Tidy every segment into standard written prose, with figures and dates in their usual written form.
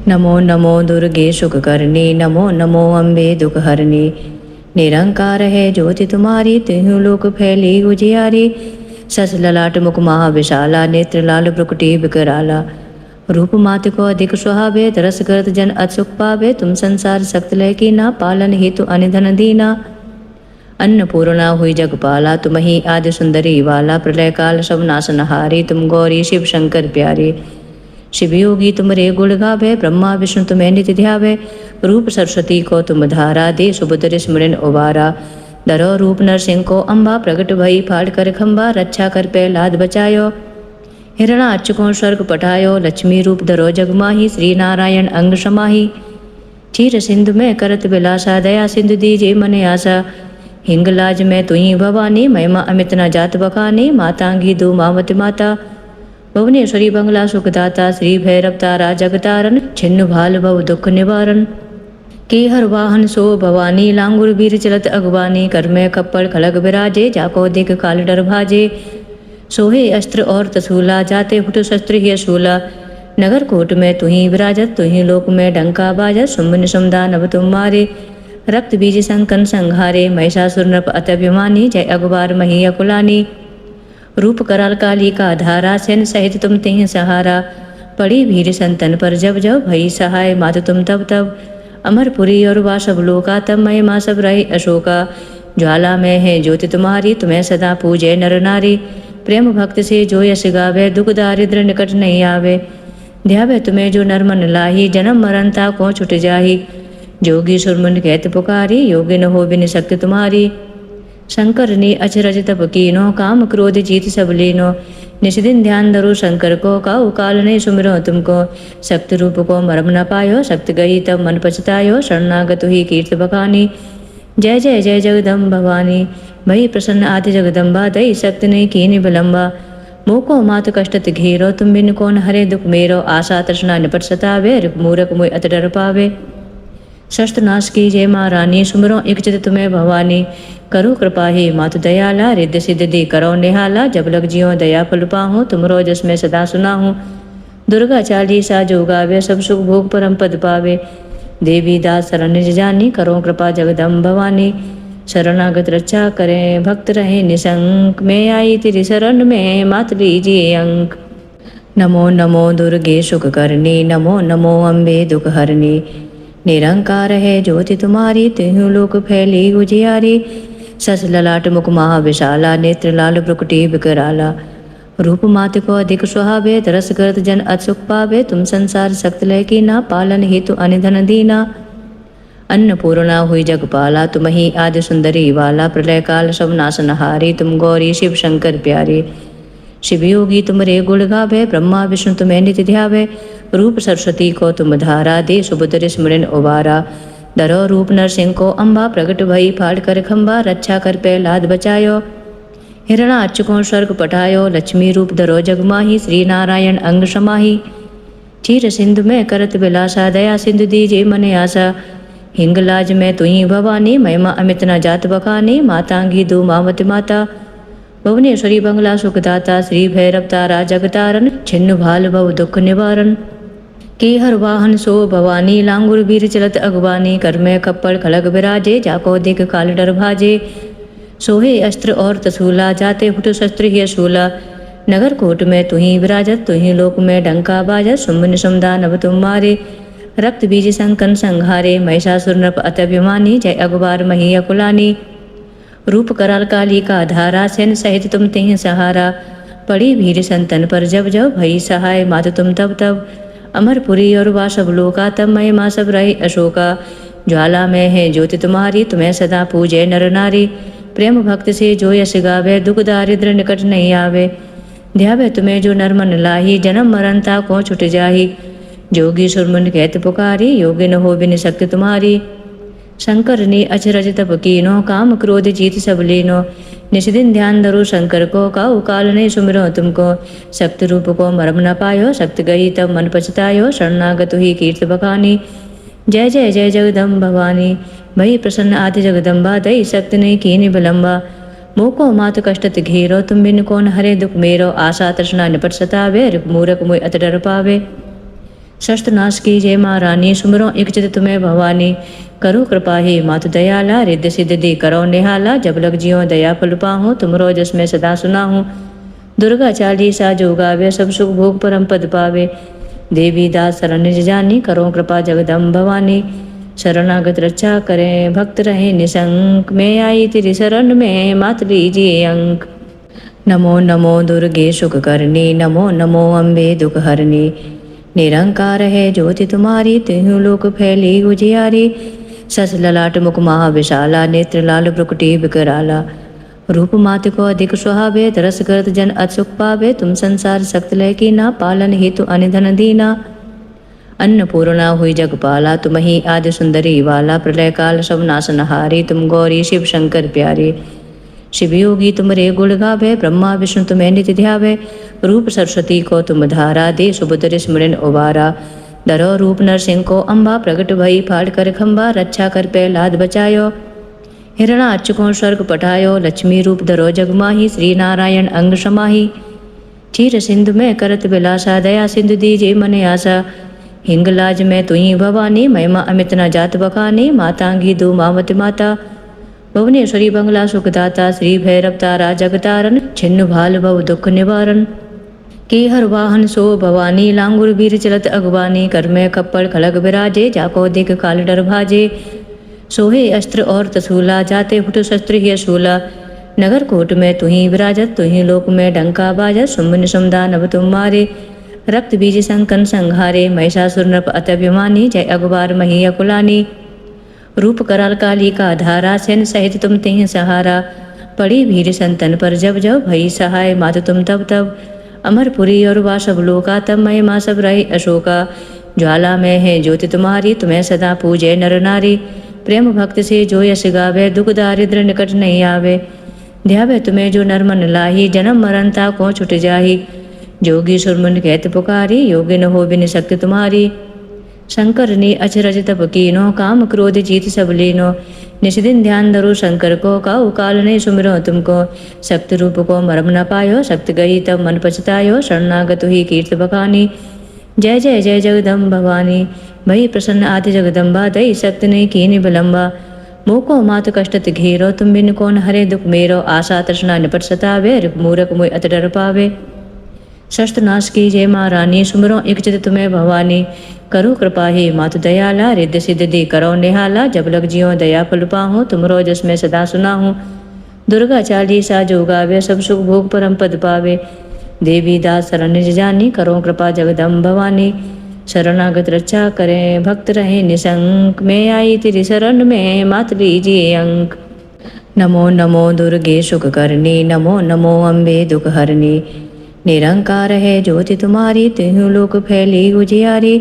नमो नमो दुर्गे सुखकर्णी, नमो नमो अम्बे दुखहरणी। निरंकार है ज्योति तुम्हारी, तिहु लोक फैली उजियारी। सस ललाट मुख महाविशाला, नेत्र लाल भ्रुकुटी विकराला। रूप मात को अधिक सुहावे, तरस करत जन अचुक पावे। तुम संसार सख्त लय की ना, पालन हेतु अनिधन दीना। अन्नपूर्णा हुई जगपाला, तुम ही आदि सुंदरी वाला। प्रलय काल सब नाशनहारी, तुम गौरी शिव शंकर प्यारे। शिव योगी तुम रे गुण गावे, ब्रह्मा विष्णु तुम्हें नित्य ध्यावे। रूप सरस्वती को तुम धारा, दे सुभद्र स्मरण उबारा। धरो रूप नरसिंह को अम्बा, प्रगट भई फाड़ कर खम्बा। रक्षा कर प्रहलाद बचायो, हिरणाक्ष को स्वर्ग पठायो। लक्ष्मी रूप धरो जग माही, श्री नारायण अंग समाही। क्षीर सिंधु में करत बिलासा, दया सिंधु दीजे मन आशा। हिंगलाज में तुही भवानी, महिमा अमित न जात बखानी। मातांगी दो मावत माता, भुवनेश्वरी बंगला सुखदाता। श्री भैरव तारा जगतारण, छिन्न भाल भव दुख निवारण। के हर वाहन सो भवानी, लांगुर वीर चलत अगवानी। कर में कप्पड़ खड़ग विराजे, जाको दिख काल डर भाजे। सोहे अस्त्र और तसूला, जाते हुट शस्त्र ही शूला। नगर कोट में तुही विराजत, तुही लोक में डंका बाजत। शुंभ निशुंभ दानव तुम मारे, रक्त बीज संकन संहारे। महिषासुर नृप अत्यभिमानी, जय अगवार मही अकुलानी। रूप कराल काली का धारा, सैन सहित तुम तिह सहारा। पड़ी भीड़ संतन पर जब जब, भई सहाय मात तुम तब तब। अमरपुरी और वासव लोका, तब महिमा सब रही अशोका। ज्वाला में है ज्योति तुम्हारी, तुम्हें सदा पूजे नर नारी। प्रेम भक्त से जो यश गावे, दुख दारिद्र निकट नहीं आवे। ध्यावे तुम्हें जो नर मन लाही, जन्म मरण ताको छुट जाही। जोगी सुरमुन कहत पुकारी, योगी न हो बिन शक्ति तुम्हारी। शंकर ने अचरज तप कीनो, काम क्रोध जीत सब लीनो। निश दिन ध्यान धरो शंकर को, काऊ काल ने सुमिरो तुमको। शक्ति रूप को मरम न पायो, शक्ति गई तब मन पछतायो। शरणागत ही कीर्त बखानी, जय जय जय जगदम्ब भवानी। भई प्रसन्न आदि जगदम्बा, दई शक्ति ने कीनी विलम्बा। मोको मात कष्टत घेरो, तुम बिन कौन हरे दुख मेरो। आशा तृष्णा निपट सतावे, रिप मूरख मोय अत डर पावे। शस्त्र नाश की जय महारानी, सुमरो इच्छित तुम्हें भवानी। करो कृपा ही मातु दयाला, रिद्ध सिद्ध दी करो निहाला। जब लग जियो दया फल पाहूँ, तुमरो जस में सदा सुना हूँ। दुर्गा चालीसा जो गावे, सब सुख भोग परम पद पावे। देवी दास शरण निज जानी, करो कृपा जगदम्ब भवानी। शरणागत रक्षा करें, भक्त रहे निशंक। मैं आई तेरी शरण में, मात लीजिए अंक। नमो नमो दुर्गे सुखकर्णी, नमो नमो अम्बे दुखहरणी। निरंकार है ज्योति तुम्हारी, तिहु लोक फैली उजियारी। सस ललाट मुख महाविशाला, नेत्र लाल भ्रुकुटी विकराला। रूप मात को अधिक सुहावे, तरस करत जन अचुक पावे। तुम संसार सख्त लय की ना, पालन हेतु अनिधन दीना। अन्नपूर्णा हुई जगपाला, तुम ही आदि सुंदरी वाला। प्रलय काल सब नाशनहारी, तुम गौरी शिव शंकर प्यारे। शिव योगी तुम रे गुण गावे, ब्रह्मा विष्णु तुम्हें नित्य ध्यावे। रूप सरस्वती को तुम धारा, दे सुभद्र स्मरण उबारा। धरो रूप नरसिंह को अम्बा, प्रगट भई फाड़ कर खम्बा। रक्षा कर प्रहलाद बचायो, हिरणाक्ष को स्वर्ग पठायो। लक्ष्मी रूप धरो जग माही, श्री नारायण अंग समाही। क्षीर सिंधु में करत बिलासा, दया सिंधु दीजे मन आशा। हिंगलाज में तुही भवानी, महिमा अमित न जात बखानी। मातांगी दो मावत माता, भुवनेश्वरी बंगला सुखदाता। श्री भैरव तारा जगतारण, छिन्न भाल भव दुख निवारण। के हर वाहन सो भवानी, लांगुर वीर चलत अगवानी। कर में कप्पड़ खड़ग विराजे, जाको दिख काल डर भाजे। सोहे अस्त्र और तसूला, जाते हुट शस्त्र ही शूला। नगर कोट में तुही विराजत, तुही लोक में डंका बाजत। शुंभ निशुंभ दानव तुम मारे, रक्त बीज संकन संहारे। महिषासुर नृप अत्यभिमानी, जय अगवार मही अकुलानी। रूप कराल काली का धारा, सैन सहित तुम तिह सहारा। पड़ी भीड़ संतन पर जब जब, भई सहाय मात तुम तब तब। अमरपुरी और वासव लोका, तब महिमा सब रही अशोका। ज्वाला में है ज्योति तुम्हारी, तुम्हें सदा पूजे नर नारी। प्रेम भक्त से जो यश गावे, दुख दारिद्र निकट नहीं आवे। ध्यावे तुम्हें जो नर मन लाही, जन्म मरण ताको छुट जाही। जोगी सुरमुन कहत पुकारी, योगी न हो बिन शक्ति तुम्हारी। शंकर ने अचरज तप कीनो, काम क्रोध जीत सब लीनो। निश दिन ध्यान धरो शंकर को, काऊ काल ने सुमिरो तुमको। शक्ति रूप को मरम न पायो, शक्ति गई तब मन पछतायो। शरणागत ही कीर्त बखानी, जय जय जय जगदम्ब भवानी। भई प्रसन्न आदि जगदम्बा, दई शक्ति ने कीनी विलम्बा। मोको मात कष्टत घेरो, तुम बिन कौन हरे दुख मेरो। आशा तृष्णा निपट सतावे, रिप मूरख मोय अत डर पावे। शस्त्रनाश की जय महारानी, सुमरो एक चित तुम्हें भवानी। करो कृपा हे मातु दयाला, रिद्ध सिद्ध दे करो निहाला। जब लग जियो दया फल पाहूँ, तुमरो जस में सदा सुना हूँ। दुर्गा चालीसा जो गावे, सब सुख भोग परम पद पावे। देवी दास शरण निज जानी, करो कृपा जगदम्ब भवानी। शरणागत रक्षा करें, भक्त रहे निशंक। मैं आई तेरी शरण में, मात लीजिए अंक। नमो नमो दुर्गे सुख करनी, नमो नमो अम्बे दुख हरनी। निरंकार है ज्योति तुम्हारी, तिहु लोक फैली उजियारी। सस ललाट मुख महाविशाला, नेत्र लाल ब्रुकुटी विकराला। रूप मात को अधिक सुहावे, तरस करत जन अचुक पावे। तुम संसार सख्त लय की ना, पालन हेतु अनिधन दीना। अन्नपूर्णा हुई जगपाला, तुम ही आदि सुंदरी वाला। प्रलय काल सब नाशनहारी, तुम गौरी शिव शंकर प्यारे। शिव योगी तुमरे गुण गावे, ब्रह्मा विष्णु तुम्हें नित्य ध्यावे। रूप सरस्वती को तुम धारा, दे सुभद्र स्मरण उबारा। धरो रूप नरसिंह को अम्बा, प्रगट भई फाड़ कर खम्बा। रक्षा कर प्रहलाद बचायो, हिरणाक्ष को स्वर्ग पठायो। लक्ष्मी रूप धरो जग माही, श्री नारायण अंग समाही। क्षीर सिंधु में करत बिलासा, दया सिंधु दीजे मन आशा। हिंगलाज में तुही भवानी, महिमा अमित न जात बखानी। मातांगी दो मावत माता, भुवनेश्वरी बंगला सुखदाता। श्री भैरव तारा जगतारण, छिन्न भाल भव दुख निवारण। के हर वाहन सो भवानी, लांगुर वीर चलत अगवानी। कर में खप्पड़ खलग विराजे, जाको दिख काल डर भाजे। सोहे अस्त्र और तसूला, जाते हुट शस्त्र ही असूला। नगर कोट में तुही विराजत, तुही लोक में डंका बाजत। शुंभ निशुंभ दानव तुम मारे, रक्त बीज संकन संहारे। महिषासुर नृप अत्यभिमानी, जय अगवार मही अकुलानी। रूप कराल काली का धारा, सैन सहित तुम तिह सहारा। पड़ी भीड़ संतन पर जब जब, भई सहाय मात तुम तब तब। अमरपुरी और वासव लोका, तब महिमा सब रही अशोका। ज्वाला में है ज्योति तुम्हारी, तुम्हें सदा पूजे नर नारी। प्रेम भक्त से जो यश गावे, दुख दारिद्र निकट नहीं आवे। ध्यावे तुम्हें जो नर मन लाही, जन्म मरणता को छुट जाही। जोगी सुरमुन कहत पुकारी, योगी न हो बिन शक्ति तुम्हारी। शंकर ने अचरज तप कीनो, काम क्रोध जीत सब लीनो। निष्दिन ध्यान धरो शंकर को, काऊ काल ने सुमिरो तुमको। शक्ति रूप को मरम न पायो, शक्ति गई तब मन पछतायो। शरणागत ही कीर्त बखानी, जय जय जय जगदम्ब भवानी। भई प्रसन्न आदि जगदम्बा, दई शक्ति ने कीनी विलम्बा। मोको मात कष्टत घेरो, तुम बिन कौन हरे दुख मेरो। आशा तृष्णा निपट सतावे, रिप मूरख मोय अत डर पावे। शस्त्रनाश की जय महारानी, सुमरो एक चित तुम्हें भवानी। करो कृपा हे मातु दयाला, रिद्ध सिद्ध दे करो निहाला। जब लग जियो दया फल पाहूँ, तुमरो जस में सदा सुना हूँ। दुर्गा चालीसा जो गावे, सब सुख भोग परम पद पावे। देवी दास शरण निज जानी, करो कृपा जगदम्ब भवानी। शरणागत रक्षा करें, भक्त रहे निशंक। मैं आई तेरी शरण में, मात लीजिए अंक। नमो नमो दुर्गे सुख करनी, नमो नमो अम्बे दुख हरनी। निरंकार है ज्योति तुम्हारी, तिहु लोक फैली उजियारी।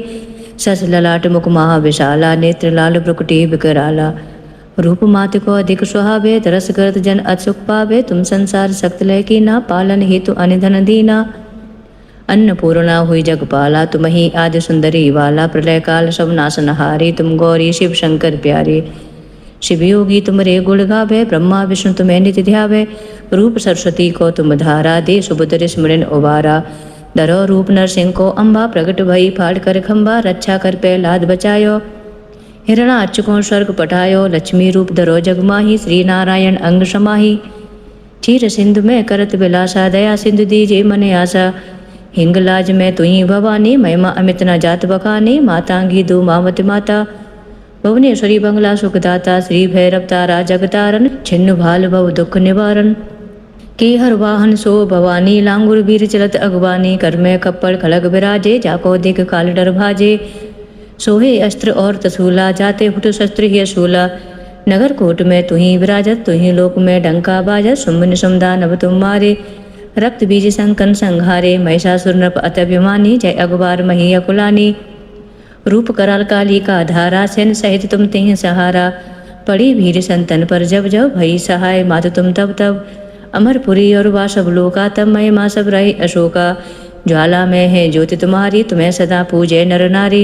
सस ललाट मुख महाविशाला, नेत्र लाल ब्रुकुटी विकराला। रूप मात को अधिक सुहावे, तरस करत जन अचुक पावे। तुम संसार सख्त लय की ना, पालन हेतु अनिधन दीना। अन्नपूर्णा हुई जगपाला, तुम ही आदि सुंदरी वाला। प्रलय काल सब नाशनहारी, तुम गौरी शिव शंकर प्यारे। शिव योगी तुमरे गुण गावे, ब्रह्मा विष्णु तुम्हें नित्य ध्यावे। रूप सरस्वती को तुम धारा, दे सुभद्र स्मरण उबारा। धरो रूप नरसिंह को अम्बा, प्रगट भई फाड़ कर खम्बा। रक्षा कर प्रहलाद बचायो, हिरणाक्ष को स्वर्ग पठायो। लक्ष्मी रूप धरो जग माही, श्री नारायण अंग समाही। क्षीर सिंधु में करत बिलासा, दया सिंधु दीजे मन आशा। हिंगलाज में तुही भवानी, महिमा अमित न जात बखानी। मातांगी दो मावत माता, भुवनेश्वरी बंगला सुखदाता। श्री भैरव तारा जगतारण, छिन्न भाल भव दुख निवारण। के हर वाहन सो भवानी, लांगुर वीर चलत अगवानी। कर में खप्पड़ खलग विराजे, जाको दिख काल डर भाजे। सोहे अस्त्र और तसूला, जाते हुट शस्त्र ही असूला। नगर कोट में तुही विराजत, तुही लोक में डंका बाजत। शुंभ निशुंभ दानव तुम मारे, रक्त बीज संकन संहारे। महिषासुर नृप अत्यभिमानी, जय अगवार मही अकुलानी। रूप कराल काली का धारा, सैन सहित तुम तिह सहारा। पड़ी भीड़ संतन पर जब जब, भई सहाय मात तुम तब तब। अमरपुरी और वासव लोका, तब महिमा सब रही अशोका। ज्वाला में है ज्योति तुम्हारी, तुम्हें सदा पूजे नर नारी।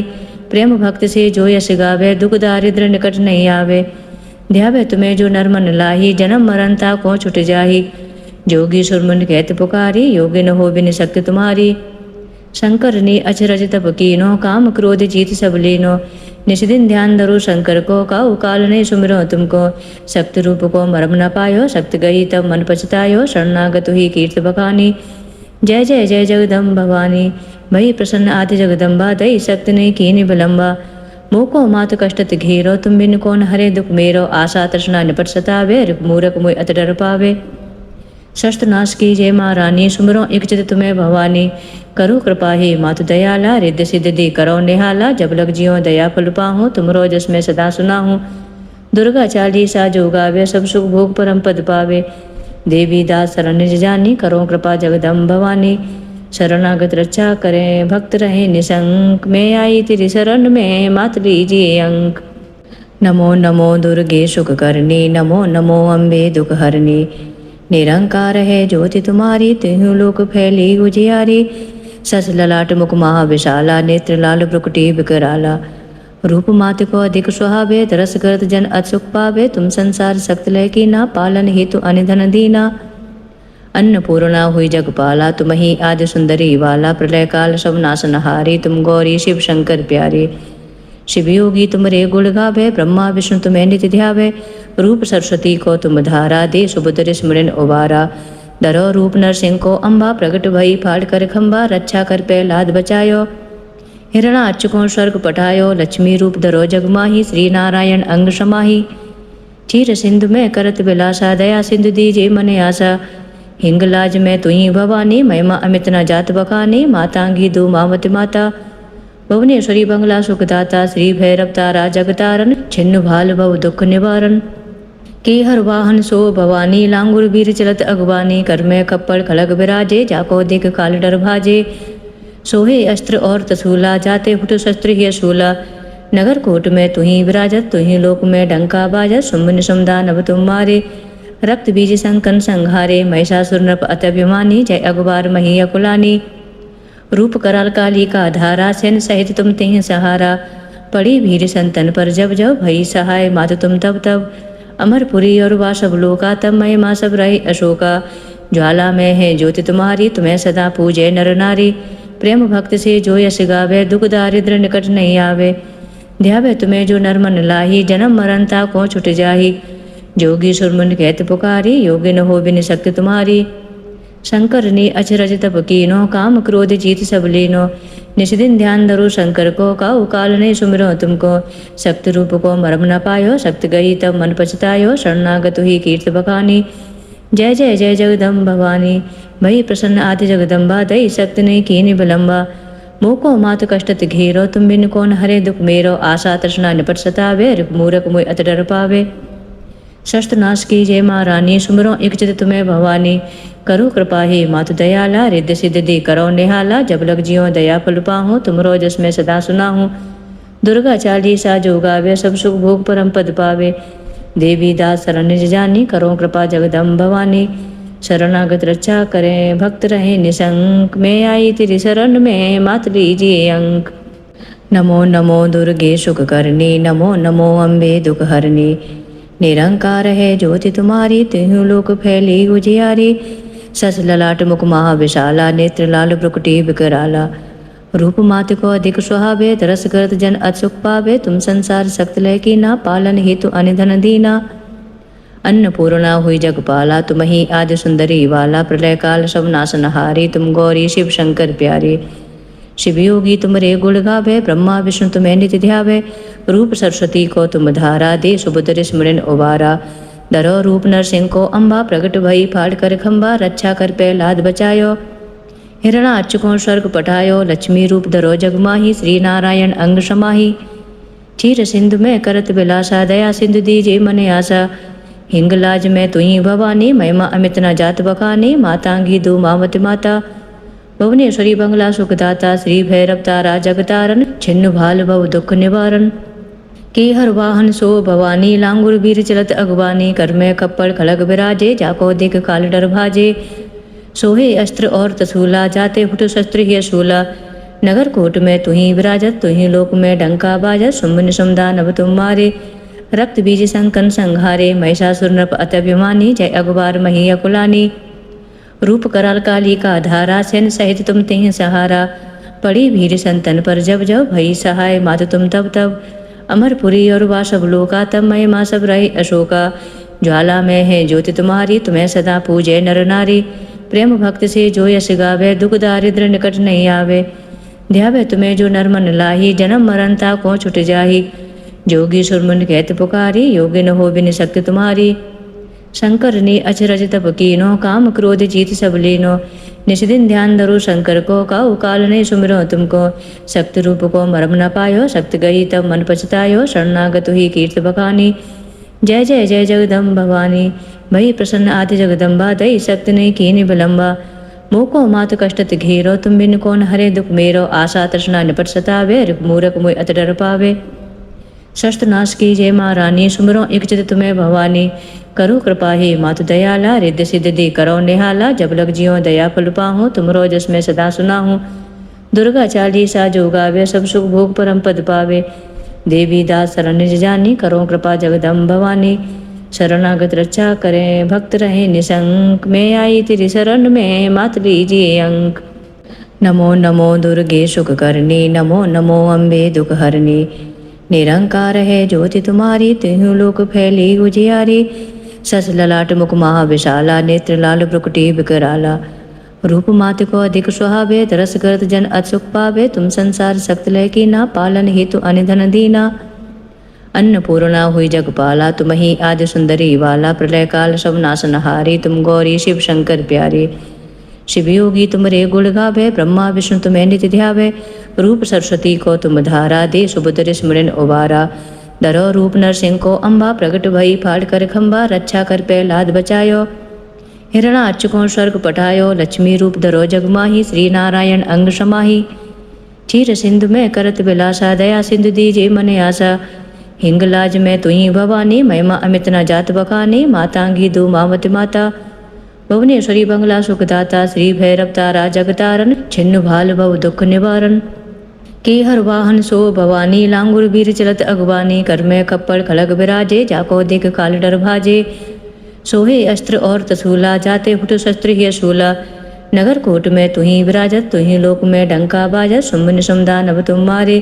प्रेम भक्त से जो यश गावे, दुख दारिद्र निकट नहीं आवे। ध्यावे तुम्हें जो नर मन लाही, जन्म मरणता को छुट जाही। जोगी सुरमुन कहत पुकारी, योगी न हो बिन शक्ति तुम्हारी। शंकर ने अचरज तप कीनो, काम क्रोध जीत सब लीनो। निश दिन ध्यान धरो शंकर को, काऊ काल ने सुमिरो तुमको। सक्त रूप को मरम न पायो, सक्त गई तब मन पछतायो। शरणागत ही कीर्त बखानी, जय जय जय जगदम्ब भवानी। भई प्रसन्न आदि जगदम्बा, दई सक्त ने कीनि विलंबा। मोको मात कष्टत घेरो, तुम बिन कौन हरे दुख मेरो। आशा तृष्णा निपट सतावे, रिप मूरख मुय अत डर पावे। शस्त्र नाश की जय महारानी, सुमरो एक चित तुम्हें भवानी। करो कृपा ही मातु दयाला, रिद्धि सिद्धि दी करो निहाला। जब लग जियो दया फल पाहूँ, तुमरो जस में सदा सुना हूँ। दुर्गा चालीसा जो गावे, सब सुख भोग परम पद पावे। देवी दास शरण निज जानी, करो कृपा जगदम्ब भवानी। शरणागत रक्षा करें, भक्त रहे निशंक। मैं आई तेरी शरण में, मात लीजिए अंक। नमो नमो दुर्गे सुख करनी, नमो नमो अम्बे दुख हरनी। निरंकार है ज्योति तुम्हारी, तिहु लोक फैली उजियारी। सस ललाट मुख महाविशाला, नेत्र लाल ब्रुकुटी विकराला। रूप मात को अधिक सुहावे, तरस करत जन अचुक पावे। तुम संसार सक्त लय की ना, पालन हेतु अनिधन दीना। अन्नपूर्णा हुई जगपाला, तुम ही आदि सुंदरी वाला। प्रलय काल सब नाशनहारी, तुम गौरी शिव शंकर प्यारे। शिव योगी तुमरे गुण गावे, ब्रह्मा विष्णु तुम्हें नित्य ध्यावे। रूप सरस्वती को तुम धारा, दे सुभद्र स्मरण उबारा। धरो रूप नरसिंह को अम्बा, प्रगट भई फाड़ कर खम्बा। रक्षा कर प्रहलाद बचायो, हिरणाक्ष को स्वर्ग पठायो। लक्ष्मी रूप धरो जगमाही, श्री नारायण अंग समाही। क्षीर सिंधु में करत विलासा, दया सिंधु दीजे मने आशा। हिंगलाज में तुही भवानी, महिमा अमित न जात बखानी। मातांगी दो मावती माता, भुवनेश्वरी बंगला सुखदाता। श्री भैरव तारा जगतारण, छिन्न भाल भव दुख निवारण। के हर वाहन सो भवानी, लांगुर वीर चलत अगवानी। कर में कप्पड़ खलग विराजे, जाको दिख काल डर भाजे। सोहे अस्त्र और तसूला, जाते हुट शस्त्र ही असूला। नगर कोट में तुही विराजत, तुही लोक में डंका बाजत। शुंभ निशुंभ दानव तुम मारे, रक्त बीज संकन संहारे। महिषासुर नृप अत्यभिमानी, जय अगवार मही अकुलानी। रूप कराल काली का धारा, सैन सहित तुम तिह सहारा। पड़ी भीड़ संतन पर जब जब, भई सहाय मात तुम तब तब। अमरपुरी और वासव लोका, तब महिमा सब रही अशोका। ज्वाला में है ज्योति तुम्हारी, तुम्हें सदा पूजे नर नारी। प्रेम भक्त से जो यश गावे, दुख दारिद्र निकट नहीं आवे। ध्यावे तुम्हें जो नर मन लाही, जन्म मरण ताको छुट जाही। जोगी सुरमुन कहत पुकारी, योगी न हो बिन शक्ति तुम्हारी। शंकर ने अचरज तप कीनो, काम क्रोध जीत सब लीनो। निश दिन ध्यान धरो शंकर को, काऊ काल ने सुमिरो तुमको। सक्त रूप को मरम न पायो, सक्त गई तब मन पछतायो। शरणागत ही कीर्त बखानी, जय जय जय जगदम्ब भवानी। भई प्रसन्न आदि जगदम्बा, दई सक्त ने कीनि विलंबा। मोको मात कष्टत घेरो, तुम बिन कौन हरे दुख मेरो। आशा तृष्णा निपट सतावे, रिप मूरख मुय अत डर पावे। शस्त्र नाश की जय महारानी, सुमरो एक चित तुम्हें भवानी। करो कृपा ही मातु दयाला, रिद्धि सिद्धि दी करो निहाला। जब लग जियो दया फल पाहूँ, तुमरो जस में सदा सुना हूँ। दुर्गा चालीसा जो गावे, सब सुख भोग परम पद पावे। देवी दास शरण निज जानी, करो कृपा जगदम्ब भवानी। शरणागत रक्षा करें, भक्त रहे निशंक। मैं आई तेरी शरण में, मात लीजिए अंक। नमो नमो दुर्गे सुख करनी, नमो नमो अम्बे दुख हरनी। निरंकार है ज्योति तुम्हारी, तिहु लोक फैली उजियारी। सस ललाट मुख महाविशाला, नेत्र लाल ब्रुकुटी विकराला। रूप मात को अधिक सुहावे, तरस करत जन अचुक पावे। तुम संसार सक्त लय की ना, पालन हेतु अनिधन दीना। अन्नपूर्णा हुई जगपाला, तुम ही आदि सुंदरी वाला। प्रलय काल सब नाशनहारी, तुम गौरी शिव शंकर प्यारे। शिव योगी तुमरे गुण गावे, ब्रह्मा विष्णु तुम्हें नित्य ध्यावे। रूप सरस्वती को तुम धारा, दे सुभद्र स्मरण उबारा। धरो रूप नरसिंह को अम्बा, प्रगट भई फाड़ कर खम्बा। रक्षा कर प्रहलाद बचायो, हिरणाक्ष को स्वर्ग पठायो। लक्ष्मी रूप धरो जगमाही, श्री नारायण अंग समाही। क्षीर सिंधु में करत विलासा, दया सिंधु दीजे मने आशा। हिंगलाज में तुही भवानी, महिमा अमित न जात बखानी। मातांगी दो मावती माता, भुवनेश्वरी बंगला सुखदाता। श्री भैरव तारा जगतारण, छिन्न भाल भव दुख निवारण। के हर वाहन सो भवानी, लांगुर वीर चलत अगवानी। कर में कप्पड़ खलग विराजे, जाको दिख काल डर भाजे। सोहे अस्त्र और तसूला, जाते हुट शस्त्र ही असूला। नगर कोट में तुही विराजत, तुही लोक में डंका बाजत। शुंभ निशुंभ दानव तुम मारे, रक्त बीज संकन संहारे। महिषासुर नृप अत्यभिमानी, जय अगवार मही अकुलानी। रूप कराल काली का धारा, सैन सहित तुम तिह सहारा। पड़ी भीड़ संतन पर जब जब भई सहाय मातु तुम तब तब। अमरपुरी और वासव लोका तब महिमा सब रही अशोका। ज्वाला में है ज्योति तुम्हारी तुम्हें सदा पूजे नर नारी। प्रेम भक्त से जो यश गावे दुख दारिद्र निकट नहीं आवे। ध्यावे तुम्हें जो नर मन लाही जन्म मरण ताको छुट जाही। जोगी सुरमुन कहत पुकारी योगी न हो बिन शक्ति तुम्हारी। शंकर ने अचरज तप कीनो काम क्रोध जीत सब लीनो। निश दिन ध्यान धरो शंकर को काऊ काल ने सुमिरो तुमको। शक्ति रूप को मरम न पायो शक्ति गई तब मन पछतायो। शरणागत ही कीर्त बखानी जय जय जय जगदम्ब भवानी। भई प्रसन्न आदि जगदम्बा दई शक्ति नहीं कीनी विलम्बा। मोको मात कष्टत घेरो तुम बिन कौन हरे दुख मेरो। आशा तृष्णा निपट सतावे रिप मूरख मुय अत डर पावे। शस्त्र नाश की जय महारानी सुमरो एक चित तुम्हें भवानी। करो कृपा ही मातु दयाला रिद्धि सिद्धि दी करो निहाला। जब लग जियो दया फल पाहूँ तुमरो जस में सदा सुना हूँ। दुर्गा चालीसा जो गावे सब सुख भोग परम पद पावे। देवी दास शरण निज जानी करो कृपा जगदम्ब भवानी। शरणागत रक्षा करें भक्त रहे निशंक। मैं आई तेरी शरण में मात लीजिए अंक। नमो नमो दुर्गे सुख करनी नमो नमो अम्बे दुख हरनी। निरंकार है ज्योति तुम्हारी तिहु लोक फैली उजियारी। सस ललाट मुख महाविशाला नेत्र लाल ब्रुकुटी विकराला। रूप मात को अधिक सुहावे तरस करत जन अचुक पावे। तुम संसार सक्त लय की ना पालन हेतु अनिधन दीना। अन्नपूर्णा हुई जगपाला तुम ही आदि सुंदरी वाला। प्रलय काल सब नाशनहारी तुम गौरी शिव शंकर प्यारे। शिव योगी तुमरे गुण गावे ब्रह्मा विष्णु तुम्हें नित्य ध्यावे। रूप सरस्वती को तुम धारा दे सुभद्र स्मरण उबारा। धरो रूप नरसिंह को अम्बा प्रगट भई फाड़ कर खम्बा। रक्षा कर प्रहलाद बचायो हिरणाक्ष को स्वर्ग पठायो। लक्ष्मी रूप धरो जगमाही श्री नारायण अंग समाही। क्षीर सिंधु में करत विलासा दया सिंधु दीजे मने आशा। हिंगलाज में तुही भवानी महिमा अमित न जात बखानी। मातांगी दो मावती माता भुवनेश्वरी बंगला सुखदाता। श्री भैरव तारा जगतारण छिन्न भाल भव दुख निवारण। के हर वाहन सो भवानी लांगुर वीर चलत अगवानी। कर में कप्पड़ खड़ग विराजे जाको दिख काल डर भाजे। सोहे अस्त्र और तसूला जाते हुट शस्त्र ही असूला। नगर कोट में तुही विराजत तुही लोक में डंका बाजत। सुमन समुदा नभ तुम मारे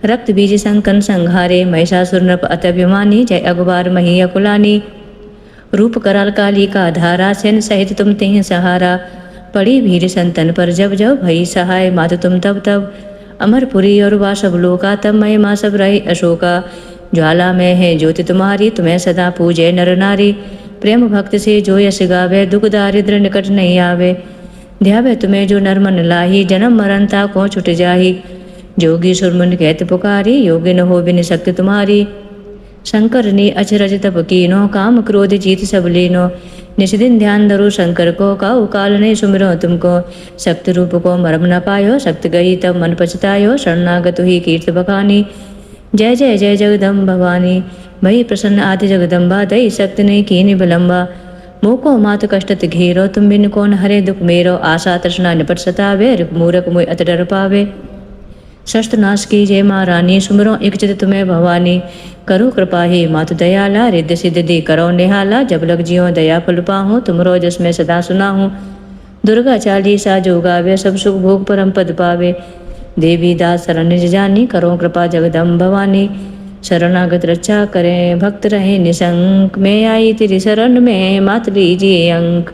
रक्त बीज संकन संघारे। महिषासुर नृप अत्यभिमानी जय अगवार मही अकुलानी। रूप कराल काली का धारा सेन सहित तुम तिह सहारा। पड़ी भीड़ संतन पर जब जब भई सहाय मातु तुम तब तब। अमरपुरी और वासव लोका तब महिमा सब रही अशोका। ज्वाला में है ज्योति तुम्हारी तुम्हें सदा पूजे नर नारी। प्रेम भक्त से जो यश गावे दुख दारिद्र निकट नहीं आवे। ध्यावे तुम्हें जो नर मन लाही जन्म मरण ताको छुट जाही। जोगी सुरमुन कहत पुकारी योगी न हो बिन शक्ति तुम्हारी। शंकर ने अचरज तप कीनो काम क्रोध जीत सब लीनो। निश दिन ध्यान धरो शंकर को काऊ काल ने सुमिरो तुमको। शक्ति रूप को मरम न पायो शक्ति गई तब मन पछतायो। शरणागत ही कीर्त बखानी जय जय जय जगदम्ब भवानी। भई प्रसन्न आदि जगदम्बा दई शक्ति नहीं कीनी विलम्बा। मोको मात कष्टत घेरो तुम बिन कौन हरे दुख मेरो। आशा तृष्णा निपट सतावे रिप मूरख मुय अत डर पावे। शस्त्र नाश की जय महारानी सुमरो एक चित तुम्हें भवानी। करो कृपा ही मातु दयाला रिद्धि सिद्धि दी करो निहाला। जब लग जियो दया फल पाहूँ तुमरो जस में सदा सुना हूँ। दुर्गा चालीसा जो गावे सब सुख भोग परम पद पावे। देवी दास शरण निज जानी करो कृपा जगदम्ब भवानी। शरणागत रक्षा करें भक्त रहे निशंक। मैं आई तेरी शरण में मात लीजिए अंक।